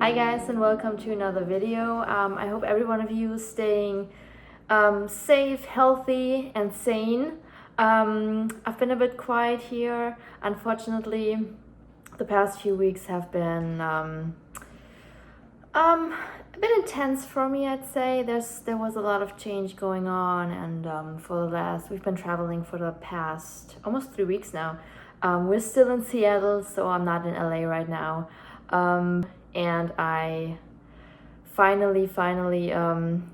Hi guys, and welcome to another video. I hope every one of you is staying safe, healthy and sane. I've been a bit quiet here. Unfortunately, the past few weeks have been a bit intense for me, I'd say. There was a lot of change going on, and we've been traveling for the past almost 3 weeks now. We're still in Seattle, so I'm not in LA right now. And I finally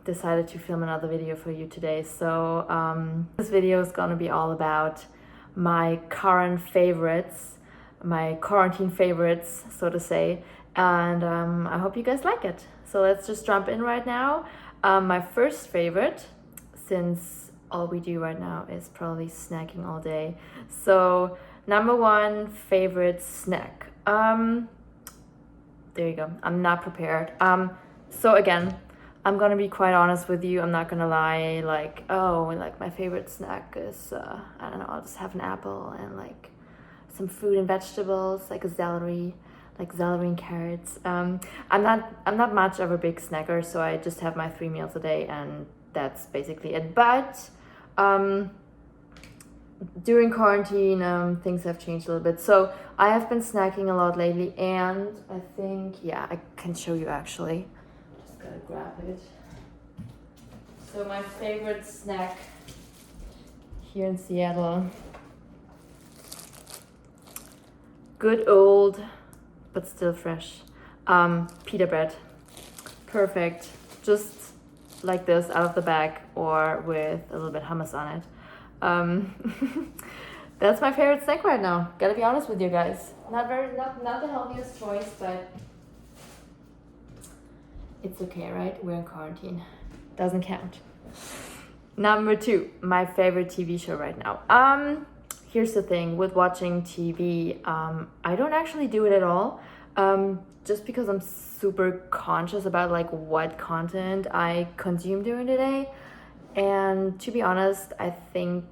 decided to film another video for you today. So this video is gonna be all about my current favorites, my quarantine favorites, so to say, and I hope you guys like it. So let's just jump in right now. My first favorite, since all we do right now is probably snacking all day. So number one favorite snack. There you go. I'm not prepared. So again, I'm gonna be quite honest with you. I'm not gonna lie, like my favorite snack is I don't know, I'll just have an apple and like some fruit and vegetables, like celery and carrots. I'm not much of a big snacker, so I just have my 3 meals a day and that's basically it. But during quarantine, things have changed a little bit. So I have been snacking a lot lately, and I think, yeah, I can show you actually. Just gotta grab it. So my favorite snack here in Seattle, good old, but still fresh, pita bread. Perfect, just like this, out of the bag, or with a little bit hummus on it. That's my favorite snack right now. Gotta be honest with you guys. Not the healthiest choice, but it's okay, right? We're in quarantine. Doesn't count. Number 2, my favorite TV show right now. Here's the thing with watching TV. I don't actually do it at all. Just because I'm super conscious about like what content I consume during the day. And to be honest, I think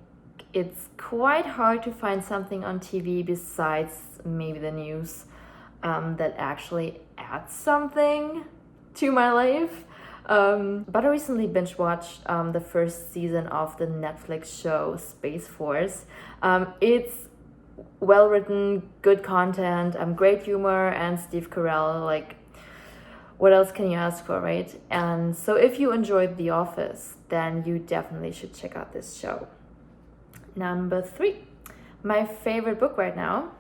it's quite hard to find something on TV besides maybe the news that actually adds something to my life. But I recently binge watched the first season of the Netflix show Space Force. It's well written, good content, great humor, and Steve Carell, like, what else can you ask for, right? And so if you enjoyed The Office, then you definitely should check out this show. Number 3, my favorite book right now,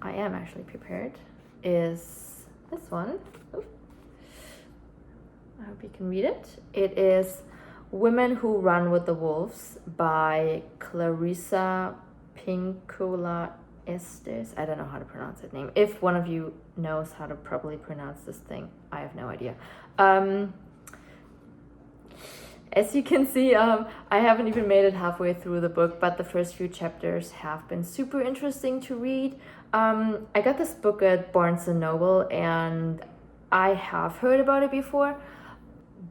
I am actually prepared, is this one. Ooh. I hope you can read it. It is Women Who Run with the Wolves by Clarissa Pinkola Estes. I don't know how to pronounce that name. If one of you knows how to properly pronounce this thing, I have no idea. As you can see, I haven't even made it halfway through the book, but the first few chapters have been super interesting to read. I got this book at Barnes & Noble, and I have heard about it before,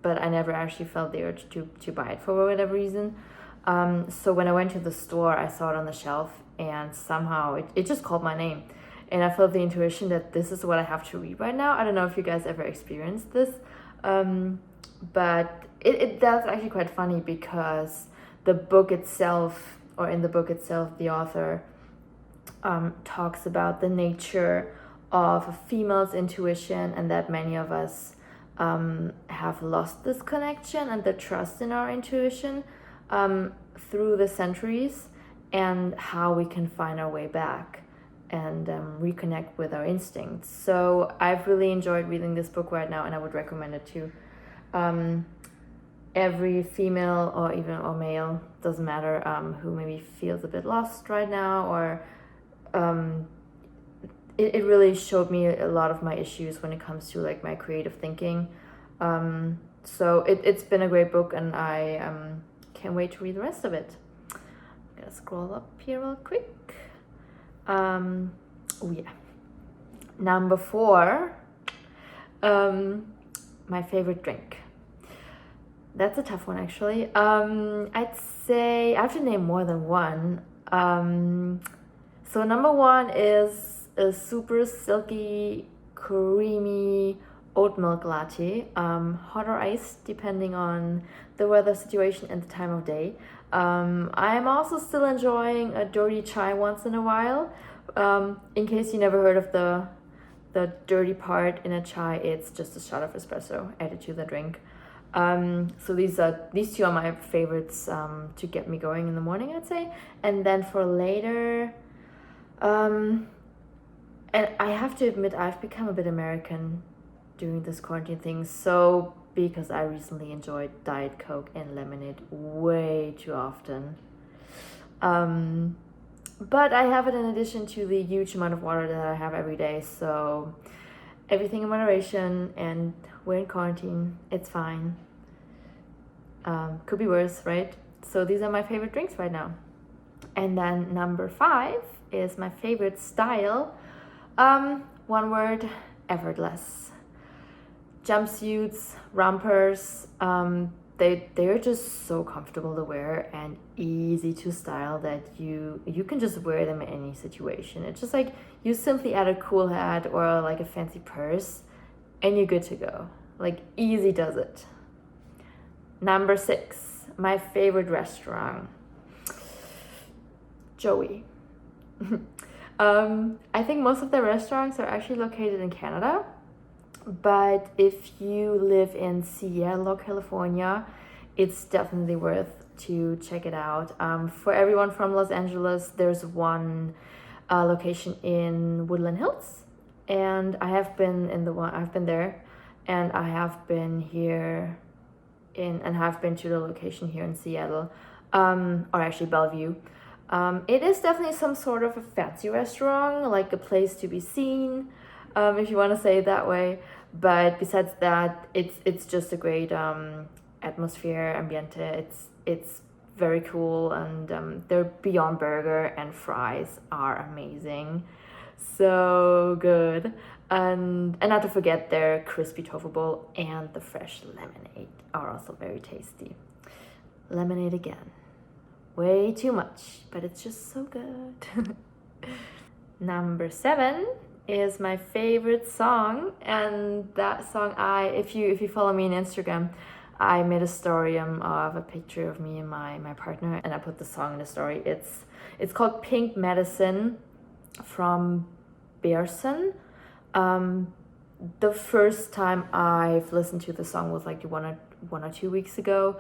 but I never actually felt the urge to buy it for whatever reason. So when I went to the store, I saw it on the shelf, and somehow it just called my name. And I felt the intuition that this is what I have to read right now. I don't know if you guys ever experienced this, but that's actually quite funny because the book itself, or in the book itself, the author talks about the nature of a female's intuition, and that many of us have lost this connection and the trust in our intuition through the centuries, and how we can find our way back and reconnect with our instincts. So I've really enjoyed reading this book right now, and I would recommend it to every female or male, doesn't matter, who maybe feels a bit lost right now, or it really showed me a lot of my issues when it comes to like my creative thinking. So it's been a great book, and I can't wait to read the rest of it. I'm gonna scroll up here real quick. Oh yeah. Number 4, my favorite drink. That's a tough one, actually. I'd say I have to name more than one. So number 1 is a super silky, creamy oat milk latte, hot or iced, depending on the weather situation and the time of day. I'm also still enjoying a dirty chai once in a while. In case you never heard of the dirty part in a chai, it's just a shot of espresso added to the drink. So these two are my favorites to get me going in the morning, I'd say. And then for later, and I have to admit, I've become a bit American during this quarantine thing. So because I recently enjoyed Diet Coke and lemonade way too often. But I have it in addition to the huge amount of water that I have every day. So everything in moderation, and we're in quarantine. It's fine. Could be worse, right? So these are my favorite drinks right now. And then number 5 is my favorite style. One word, effortless. Jumpsuits, rompers, they're just so comfortable to wear and easy to style that you can just wear them in any situation. It's just like you simply add a cool hat or like a fancy purse and you're good to go. Like easy does it. Number 6, my favorite restaurant, Joey. I think most of the restaurants are actually located in Canada, but if you live in Seattle or California, it's definitely worth to check it out. For everyone from Los Angeles, there's one location in Woodland Hills, and I've been there, and I have been here and have been to the location here in Seattle, or actually Bellevue. It is definitely some sort of a fancy restaurant, like a place to be seen, if you want to say it that way. But besides that, it's just a great atmosphere, ambiente. It's very cool, and their Beyond Burger and fries are amazing, so good. And not to forget their crispy tofu bowl and the fresh lemonade are also very tasty. Lemonade again. Way too much, but it's just so good. Number 7 is my favorite song, and that song, if you follow me on Instagram, I made a story of a picture of me and my partner, and I put the song in the story. It's called Pink Medicine from Bearson. The first time I've listened to the song was like one or 2 weeks ago,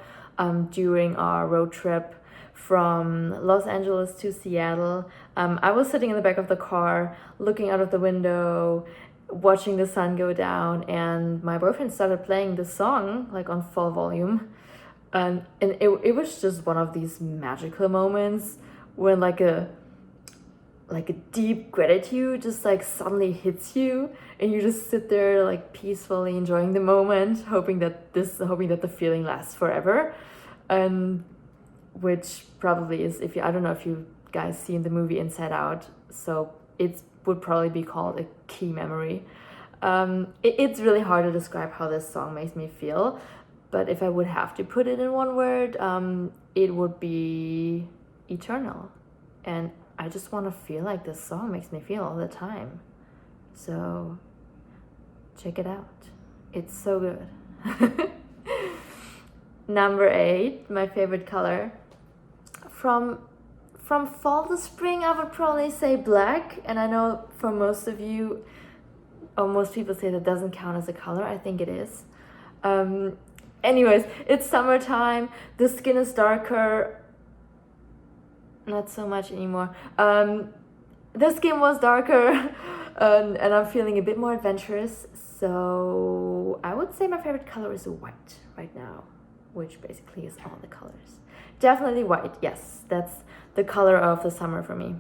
during our road trip from Los Angeles to Seattle. I was sitting in the back of the car, looking out of the window, watching the sun go down, and my boyfriend started playing the song like on full volume, and it was just one of these magical moments when like a deep gratitude just like suddenly hits you, and you just sit there like peacefully enjoying the moment, hoping that the feeling lasts forever. And which probably is, I don't know if you guys seen the movie Inside Out, so it would probably be called a key memory. It's really hard to describe how this song makes me feel, but if I would have to put it in one word, it would be eternal. And I just want to feel like this song makes me feel all the time. So check it out. It's so good. Number 8, my favorite color. From fall to spring, I would probably say black. And I know for most of you, or most people say that doesn't count as a color. I think it is. Anyways, it's summertime. The skin is darker. Not so much anymore. The skin was darker, and I'm feeling a bit more adventurous. So I would say my favorite color is white right now, which basically is all the colors. Definitely white, yes. That's the color of the summer for me.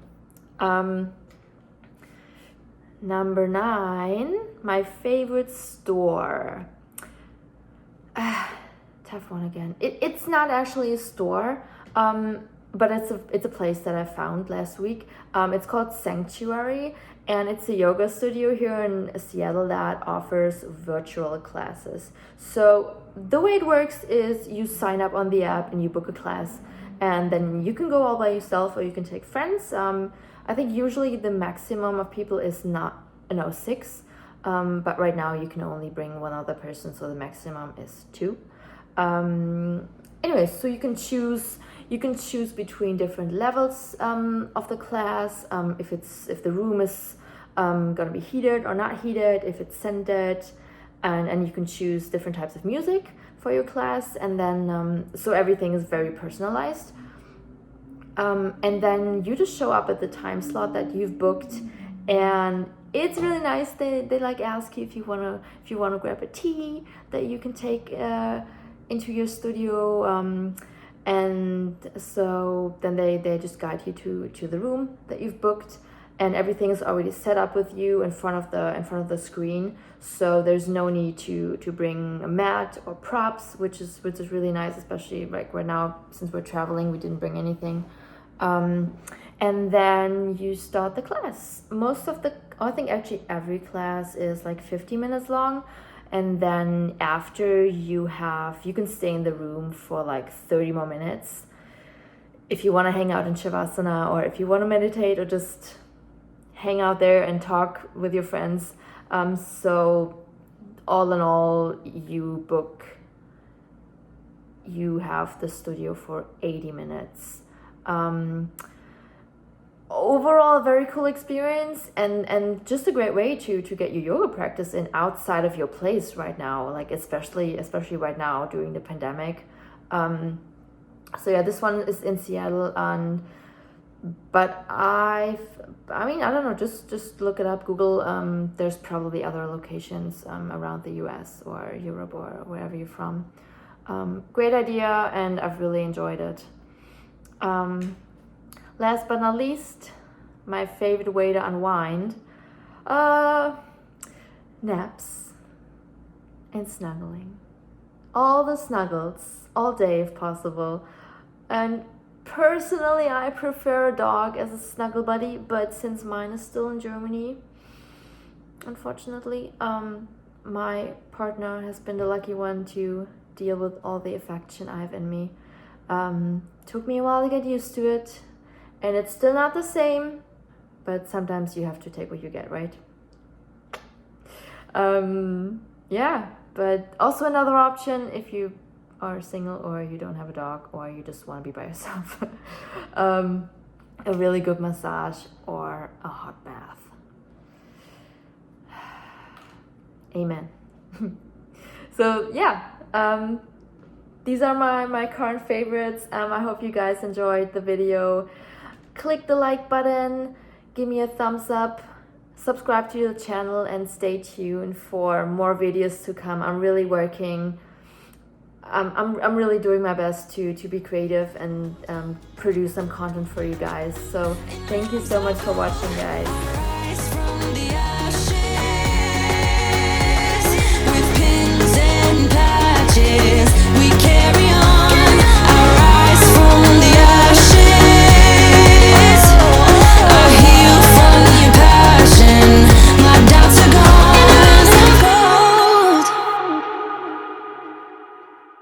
Number 9, my favorite store. Tough one again. It's not actually a store, but it's a place that I found last week. It's called Sanctuary, and it's a yoga studio here in Seattle that offers virtual classes. So the way it works is you sign up on the app and you book a class, and then you can go all by yourself or you can take friends. I think usually the maximum of people is 6. But right now you can only bring one other person, so the maximum is 2. Anyways, so you can choose between different levels of the class, if the room is gonna be heated or not heated, if it's scented, and you can choose different types of music for your class, and then so everything is very personalized. And then you just show up at the time slot that you've booked, and it's really nice. They like ask you if you wanna grab a tea that you can take into your studio, and so then they just guide you to the room that you've booked, and everything is already set up with you in front of the screen. So there's no need to bring a mat or props, which is really nice, especially like right now since we're traveling. We didn't bring anything. And then you start the class. I think actually every class is like 50 minutes long. And then after you can stay in the room for like 30 more minutes if you want to hang out in Shavasana, or if you want to meditate, or just hang out there and talk with your friends. So all in all, you have the studio for 80 minutes. Overall, a very cool experience, and just a great way to get your yoga practice in outside of your place right now, like especially right now during the pandemic. So yeah, this one is in Seattle, but I don't know, just look it up, Google. There's probably other locations around the US or Europe or wherever you're from. Great idea, and I've really enjoyed it. Last but not least, my favorite way to unwind, naps and snuggling. All the snuggles, all day if possible. And personally, I prefer a dog as a snuggle buddy, but since mine is still in Germany, unfortunately, my partner has been the lucky one to deal with all the affection I have in me. Took me a while to get used to it, and it's still not the same, but sometimes you have to take what you get, right? Yeah, but also another option if you are single, or you don't have a dog, or you just want to be by yourself. A really good massage or a hot bath. Amen. So yeah, these are my current favorites. I hope you guys enjoyed the video. Click the like button, give me a thumbs up, subscribe to the channel, and stay tuned for more videos to come. I'm really working. I'm really doing my best to be creative and produce some content for you guys. So thank you so much for watching, guys.